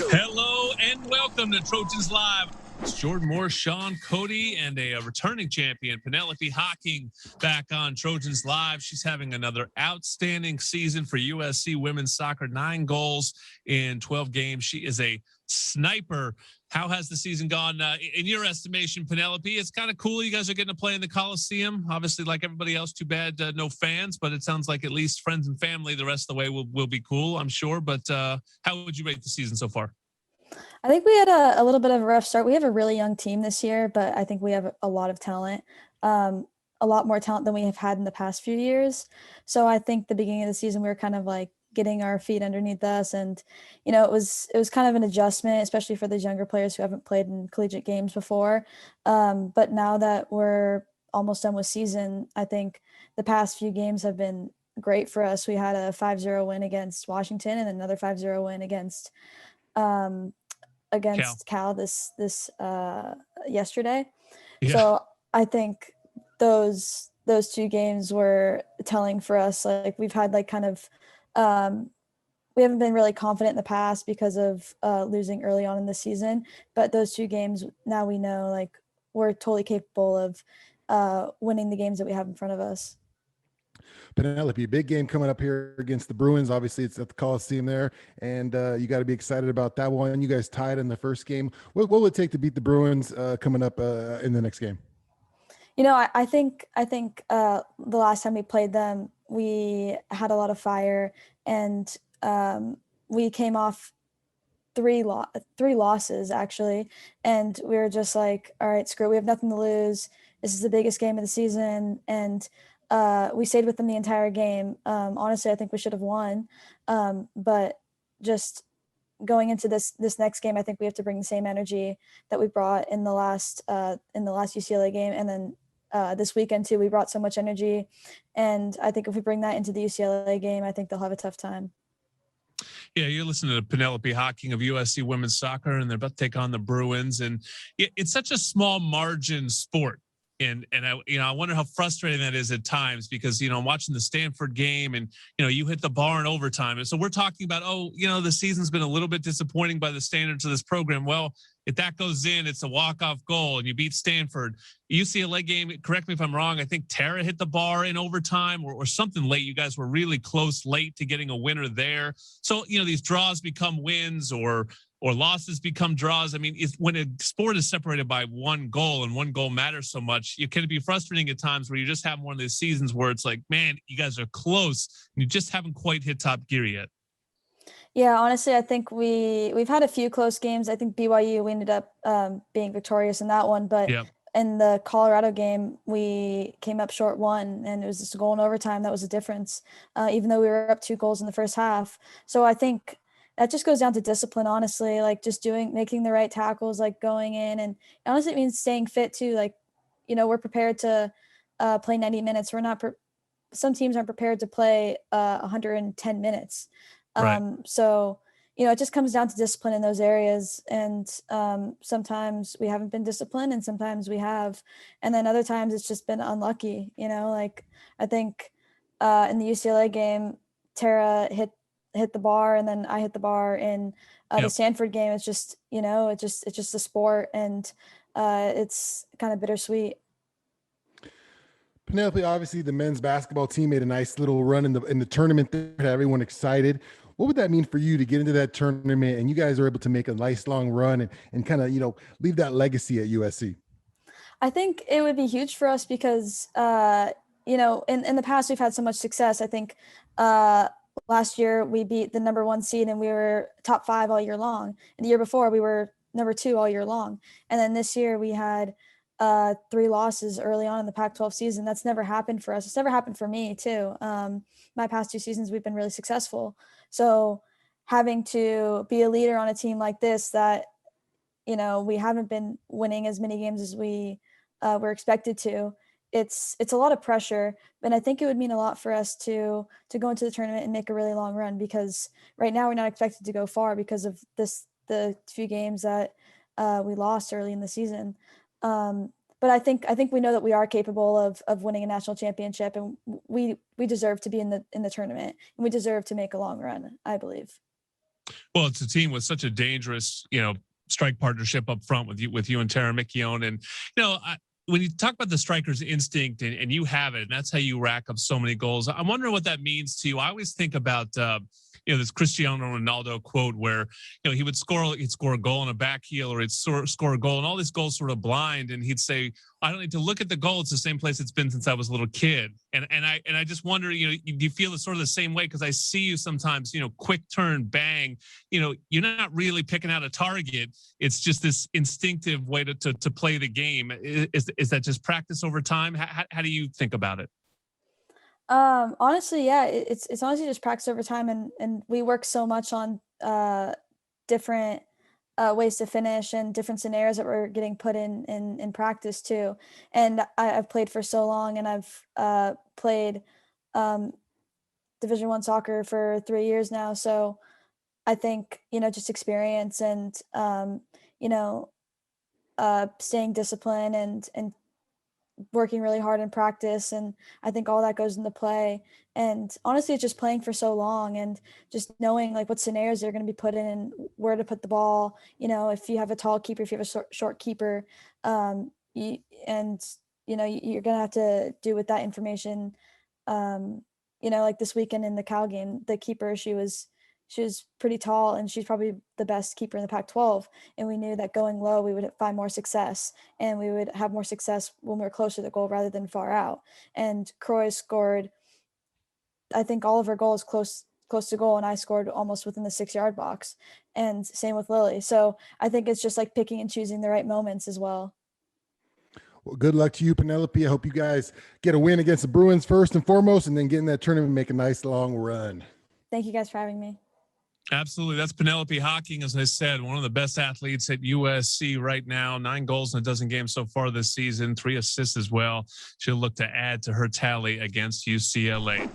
Hello and welcome to Trojans Live. It's Jordan Moore, Sean Cody, and a returning champion, Penelope Hocking, back on Trojans Live. She's having another outstanding season for USC women's soccer, 9 goals in 12 games. She is a sniper. How has the season gone in your estimation, Penelope? It's kind of cool. You guys are getting to play in the Coliseum. Obviously, like everybody else, too bad no fans, but it sounds like at least friends and family the rest of the way will be cool, I'm sure. But how would you rate the season so far? I think we had a little bit of a rough start. We have a really young team this year, but I think we have a lot of talent, a lot more talent than we have had in the past few years. So I think the beginning of the season, we were kind of like getting our feet underneath us. And, it was kind of an adjustment, especially for those younger players who haven't played in collegiate games before. But now that we're almost done with season, I think the past few games have been great for us. We had a 5-0 win against Washington and another 5-0 win um, against Cal this yesterday. Yeah. So I think those 2 games were telling for us. Like we've had like kind of we haven't been really confident in the past because of losing early on in the season, but those 2 games now we know like we're totally capable of winning the games that we have in front of us. Penelope, big game coming up here against the Bruins. Obviously, it's at the Coliseum there, and you got to be excited about that one. You guys tied in the first game. What will it take to beat the Bruins coming up in the next game? I think the last time we played them, we had a lot of fire, and we came off three losses actually, and we were just like, all right, screw it. We have nothing to lose. This is the biggest game of the season, and we stayed with them the entire game. Honestly, I think we should have won, but just going into this next game, I think we have to bring the same energy that we brought in the last UCLA game, and then this weekend too. We brought so much energy, and I think if we bring that into the UCLA game, I think they'll have a tough time. Yeah, you're listening to Penelope Hocking of USC women's soccer, and they're about to take on the Bruins. And it's such a small margin sport. And I wonder how frustrating that is at times because, I'm watching the Stanford game and, you hit the bar in overtime. And so we're talking about, the season's been a little bit disappointing by the standards of this program. Well, if that goes in, it's a walk-off goal and you beat Stanford. UCLA game, correct me if I'm wrong, I think Tara hit the bar in overtime or something late. You guys were really close late to getting a winner there. So, these draws become wins or losses become draws. I mean, when a sport is separated by one goal and one goal matters so much, it can be frustrating at times where you just have one of these seasons where it's like, man, you guys are close and you just haven't quite hit top gear yet. Yeah, honestly, I think we've had a few close games. I think BYU, we ended up being victorious in that one, but in the Colorado game, we came up short 1, and it was just a goal in overtime. That was the difference, even though we were up 2 goals in the first half. So I think that just goes down to discipline, honestly, like just making the right tackles, like going in, and honestly, it means staying fit too. Like, we're prepared to play 90 minutes. We're not, some teams aren't prepared to play 110 minutes. Right. So, it just comes down to discipline in those areas. And sometimes we haven't been disciplined and sometimes we have. And then other times it's just been unlucky, like I think in the UCLA game, Tara hit the bar and then I hit the bar in the Stanford game. It's just, it's just a sport, and it's kind of bittersweet. Penelope, obviously the men's basketball team made a nice little run in the tournament there, had everyone excited. What would that mean for you to get into that tournament and you guys are able to make a nice long run and kind of, leave that legacy at USC? I think it would be huge for us because, in the past we've had so much success. I think last year we beat the number 1 seed and we were top 5 all year long. And the year before we were number 2 all year long. And then this year we had 3 losses early on in the Pac-12 season. That's never happened for us. It's never happened for me too. My past 2 seasons, we've been really successful. So having to be a leader on a team like this that, we haven't been winning as many games as we were expected to, it's a lot of pressure. And I think it would mean a lot for us to go into the tournament and make a really long run, because right now we're not expected to go far because of the few games that we lost early in the season. But I think we know that we are capable of winning a national championship, and we deserve to be in the tournament, and we deserve to make a long run, I believe. Well, it's a team with such a dangerous, strike partnership up front with you and Tara Mickione. And, when you talk about the striker's instinct and you have it, and that's how you rack up so many goals. I'm wondering what that means to you. I always think about, this Cristiano Ronaldo quote where, he'd score a goal on a back heel, or he'd score a goal, and all these goals sort of blind. And he'd say, I don't need to look at the goal. It's the same place it's been since I was a little kid. And I just wonder, do you feel sort of the same way? Because I see you sometimes, quick turn, bang, you're not really picking out a target. It's just this instinctive way to play the game. Is that just practice over time? How do you think about it? Honestly, yeah, it's honestly just practice over time, and we work so much on different ways to finish and different scenarios that we're getting put in practice too. And I've played for so long, and I've played Division One soccer for 3 years now. So I think just experience and staying disciplined and working really hard in practice, and I think all that goes into play. And honestly, it's just playing for so long and just knowing like what scenarios they're going to be put in and where to put the ball. If you have a tall keeper, if you have a short keeper, you're going to have to do with that information. Like this weekend in the Cal game, the keeper, she was pretty tall, and she's probably the best keeper in the Pac-12. And we knew that going low, we would find more success, and we would have more success when we were closer to the goal rather than far out. And Croy scored, I think, all of her goals close to goal, and I scored almost within the 6-yard box, and same with Lily. So I think it's just like picking and choosing the right moments as well. Well, good luck to you, Penelope. I hope you guys get a win against the Bruins first and foremost, and then get in that tournament and make a nice long run. Thank you guys for having me. Absolutely. That's Penelope Hocking, as I said, one of the best athletes at USC right now. 9 goals in a dozen games so far this season, 3 assists as well. She'll look to add to her tally against UCLA.